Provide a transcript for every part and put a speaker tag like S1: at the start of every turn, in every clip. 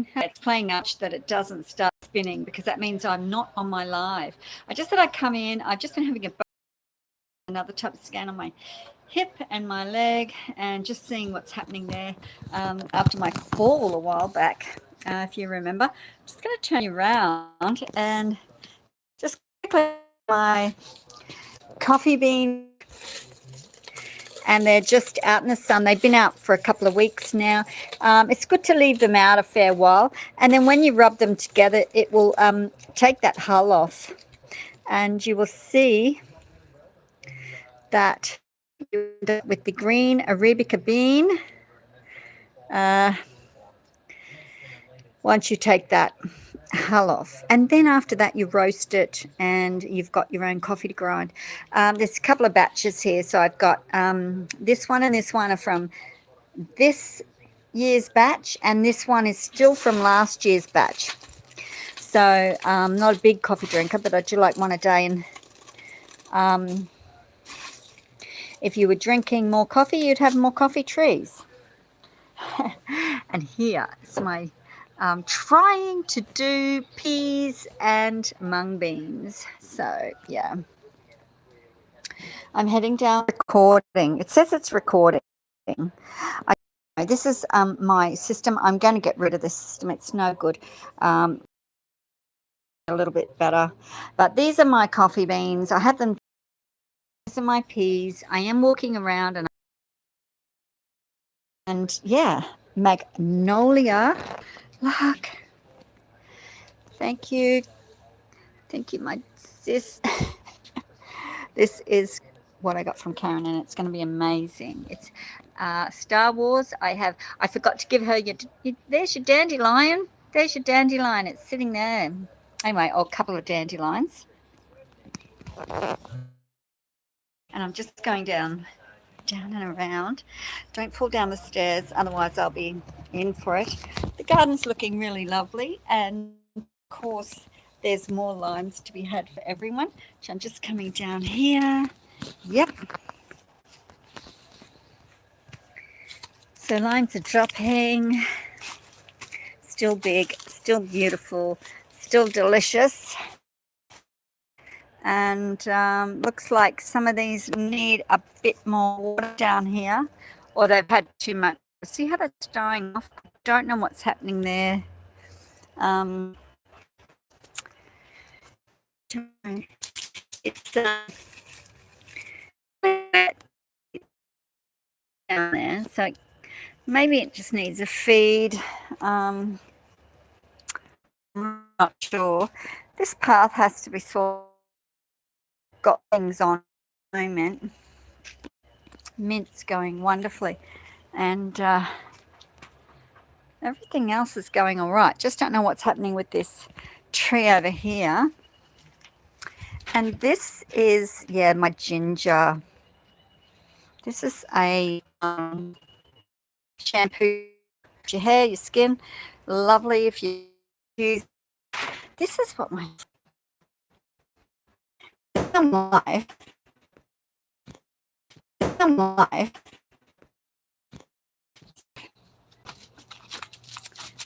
S1: screen. It's playing much that it doesn't start spinning because that means I'm not on my live. I just thought I'd come in. I've just been having another type of scan on my hip and my leg and just seeing what's happening there after my fall a while back, if you remember. I'm just going to turn you around and just quickly my coffee bean, and they're just out in the sun. They've been out for a couple of weeks now. It's good to leave them out a fair while, and then when you rub them together it will take that hull off, and you will see that you end up with the green Arabica bean once you take that hull off, and then after that you roast it and you've got your own coffee to grind. There's a couple of batches here, so I've got this one and this one are from this year's batch, and this one is still from last year's batch. So not a big coffee drinker, but I do like one a day, and if you were drinking more coffee you'd have more coffee trees. And here is my trying to do peas and mung beans. So yeah, I'm heading down recording. It says it's recording. This is my system. I'm going to get rid of this system. It's no good. A little bit better, but these are my coffee beans. I have them. These are my peas. I am walking around and yeah, magnolia. Look. Thank you, my sis. This is what I got from Karen, and it's going to be amazing. It's Star Wars. I forgot to give her there's your dandelion. There's your dandelion. It's sitting there. Anyway, a couple of dandelions. And I'm just going down and around. Don't fall down the stairs, otherwise I'll be in for it. The garden's looking really lovely, and of course there's more limes to be had for everyone. So I'm just coming down here. Yep. So limes are dropping. Still big, still beautiful, still delicious. And looks like some of these need a bit more water down here, or they've had too much. See how that's dying off? I don't know what's happening there. It's down there, so maybe it just needs a feed. I'm not sure. This path has to be got things on at the moment. Mint's going wonderfully, and everything else is going all right. Just don't know what's happening with this tree over here. And this is, yeah, my ginger. This is a shampoo for your hair, your skin. Lovely if you use. This is what my life.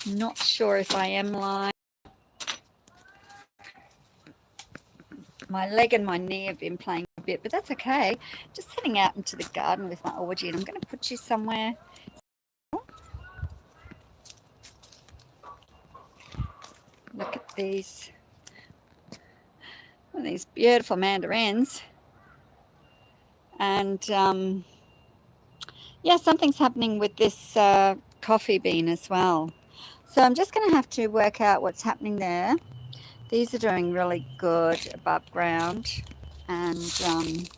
S1: Not sure if I am live. My leg and my knee have been playing a bit, but that's okay. Just heading out into the garden with my orgy, and I'm going to put you somewhere. Look at these. These beautiful mandarins. And yeah, something's happening with this coffee bean as well. So I'm just going to have to work out what's happening there. These are doing really good above ground, and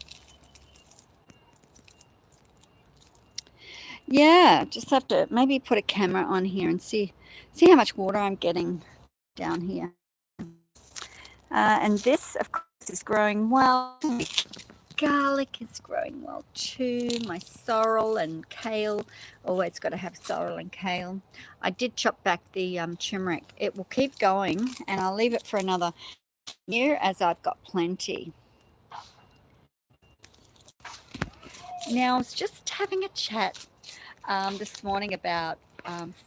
S1: yeah, just have to maybe put a camera on here and see how much water I'm getting down here. And this, of course, is growing well. Garlic is growing well too. My sorrel and kale. Always got to have sorrel and kale. I did chop back the turmeric. It will keep going, and I'll leave it for another year as I've got plenty. Now, I was just having a chat this morning about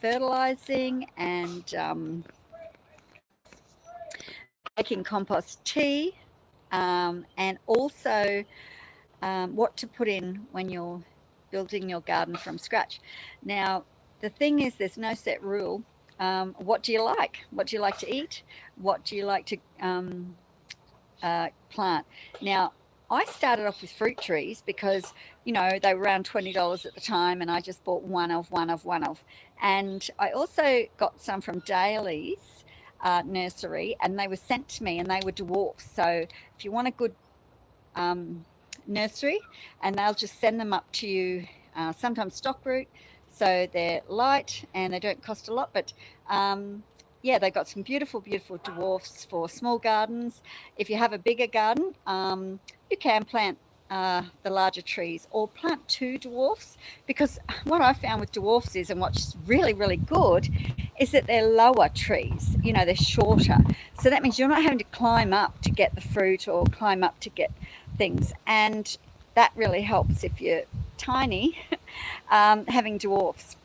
S1: fertilizing and making compost tea, and also what to put in when you're building your garden from scratch. Now, the thing is, there's no set rule. What do you like? What do you like to eat? What do you like to plant? Now, I started off with fruit trees because, they were around $20 at the time, and I just bought one of. And I also got some from Daly's nursery, and they were sent to me, and they were dwarfs. So if you want a good nursery, and they'll just send them up to you, sometimes stock root, so they're light and they don't cost a lot, but yeah, they got some beautiful dwarfs for small gardens. If you have a bigger garden, you can plant the larger trees, or plant 2 dwarfs, because what I found with dwarfs is, and what's really good, is that they're lower trees. They're shorter, so that means you're not having to climb up to get the fruit or climb up to get things, and that really helps if you're tiny. Having dwarfs,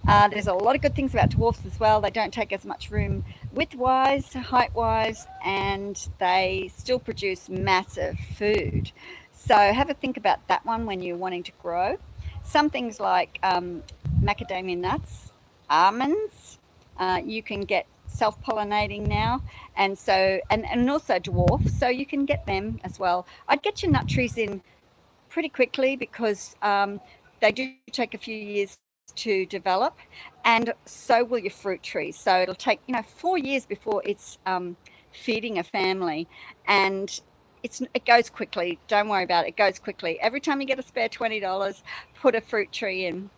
S1: there's a lot of good things about dwarfs as well. They don't take as much room width-wise, height-wise, and they still produce massive food. So have a think about that one when you're wanting to grow. Some things like macadamia nuts, almonds, you can get self-pollinating now, and so and also dwarfs, so you can get them as well. I'd get your nut trees in pretty quickly, because they do take a few years to develop, and so will your fruit trees. So it'll take 4 years before it's feeding a family, and it goes quickly. Don't worry about it. It goes quickly. Every time you get a spare $20, put a fruit tree in.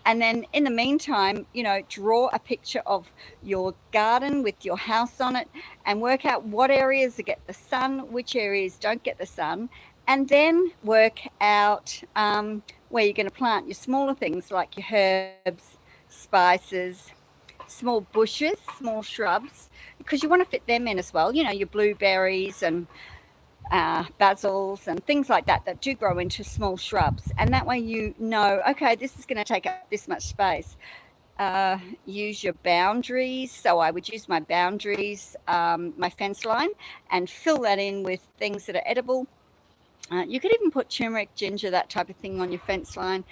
S1: And then in the meantime, draw a picture of your garden with your house on it, and work out what areas get the sun, which areas don't get the sun, and then work out where you're going to plant your smaller things like your herbs, spices, small bushes, small shrubs, because you want to fit them in as well. Your blueberries and basils and things like that do grow into small shrubs, and that way okay, this is going to take up this much space. Use your boundaries. So I would use my boundaries, my fence line, and fill that in with things that are edible. You could even put turmeric, ginger, that type of thing on your fence line.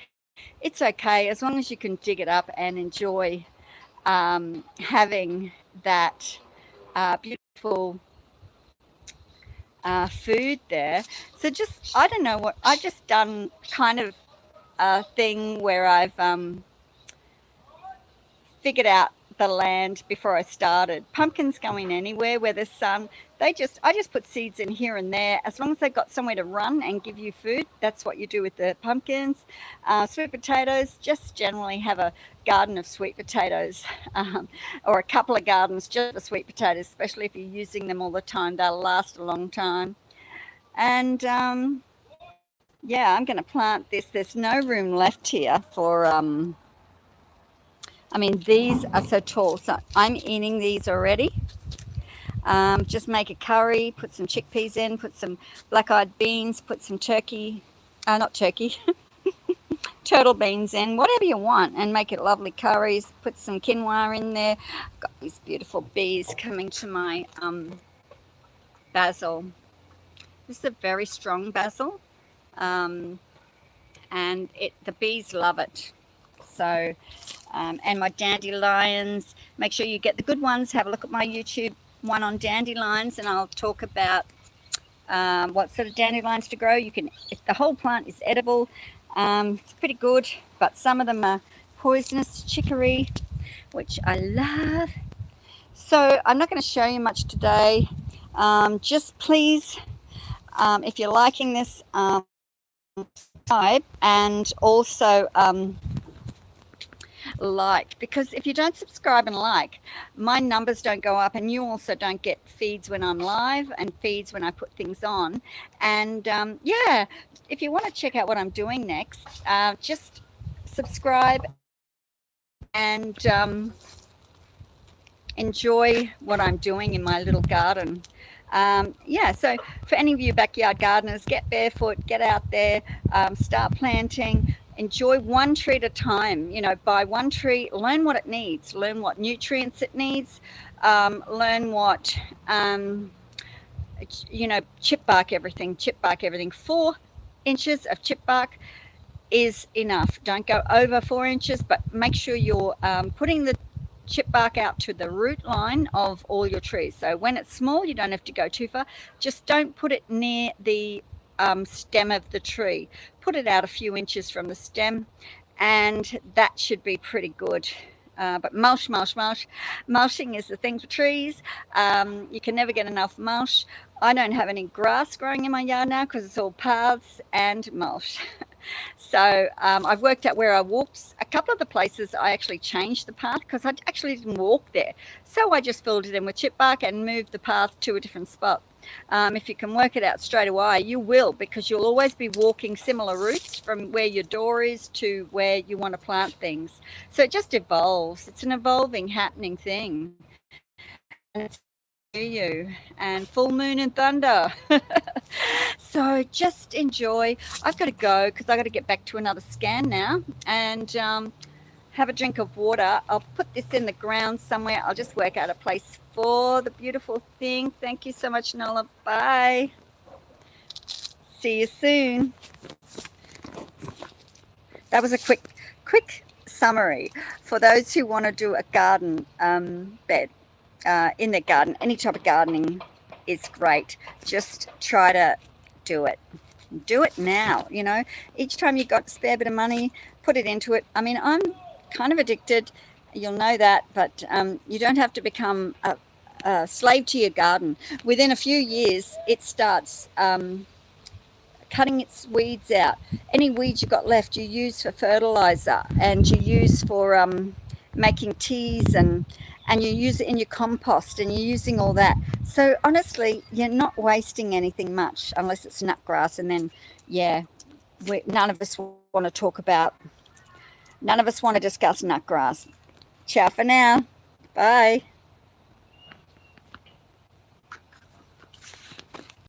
S1: It's okay, as long as you can dig it up and enjoy having that beautiful food there. So I don't know what, I just done kind of a thing where I've figured out the land before I started. Pumpkins go in anywhere where there's sun. I just put seeds in here and there. As long as they've got somewhere to run and give you food, that's what you do with the pumpkins. Sweet potatoes, just generally have a garden of sweet potatoes, or a couple of gardens just for sweet potatoes, especially if you're using them all the time. They'll last a long time. And yeah, I'm going to plant this. There's no room left here for these are so tall, so I'm eating these already. Just make a curry, put some chickpeas in, put some black-eyed beans, put some turtle beans in, whatever you want, and make it lovely curries. Put some quinoa in there. I've got these beautiful bees coming to my basil. This is a very strong basil, and the bees love it. So, and my dandelions, make sure you get the good ones. Have a look at my YouTube one on dandelions, and I'll talk about what sort of dandelions to grow. If the whole plant is edible, it's pretty good, but some of them are poisonous. Chicory, which I love. So I'm not going to show you much today. Just please, if you're liking this, subscribe, and also like, because if you don't subscribe and like, my numbers don't go up, and you also don't get feeds when I'm live and feeds when I put things on. And yeah, if you want to check out what I'm doing next, just subscribe and enjoy what I'm doing in my little garden. Yeah, so for any of you backyard gardeners, get barefoot, get out there, start planting, enjoy one tree at a time. You know, buy one tree, learn what it needs, learn what nutrients it needs, learn what, you know, chip bark everything. 4 inches of chip bark is enough. Don't go over 4 inches, but make sure you're putting the chip bark out to the root line of all your trees. So when it's small, you don't have to go too far. Just don't put it near the stem of the tree. Put it out a few inches from the stem, and that should be pretty good. But mulch, mulch, mulch. Mulching is the thing for trees. You can never get enough mulch. I don't have any grass growing in my yard now because it's all paths and mulch. So I've worked out where I walked. A couple of the places I actually changed the path because I actually didn't walk there. So I just filled it in with chip bark and moved the path to a different spot. If you can work it out straight away, you will, because you'll always be walking similar routes from where your door is to where you want to plant things. So it just evolves. It's an evolving, happening thing. And it's you and full moon and thunder. So just enjoy. I've got to go because I've got to get back to another scan now and have a drink of water. I'll put this in the ground somewhere. I'll just work out a place for the beautiful thing. Thank you so much, Nola. Bye. See you soon. That was a quick summary for those who want to do a garden bed. In their garden. Any type of gardening is great. Just try to do it. Do it now, you know. Each time you've got a spare bit of money, put it into it. I mean, I'm kind of addicted. You'll know that, but you don't have to become a slave to your garden. Within a few years, it starts cutting its weeds out. Any weeds you've got left, you use for fertilizer, and you use for making teas, and you use it in your compost, and you're using all that. So honestly, you're not wasting anything much unless it's nut grass. And then, yeah, none of us want to discuss nut grass. Ciao for now. Bye.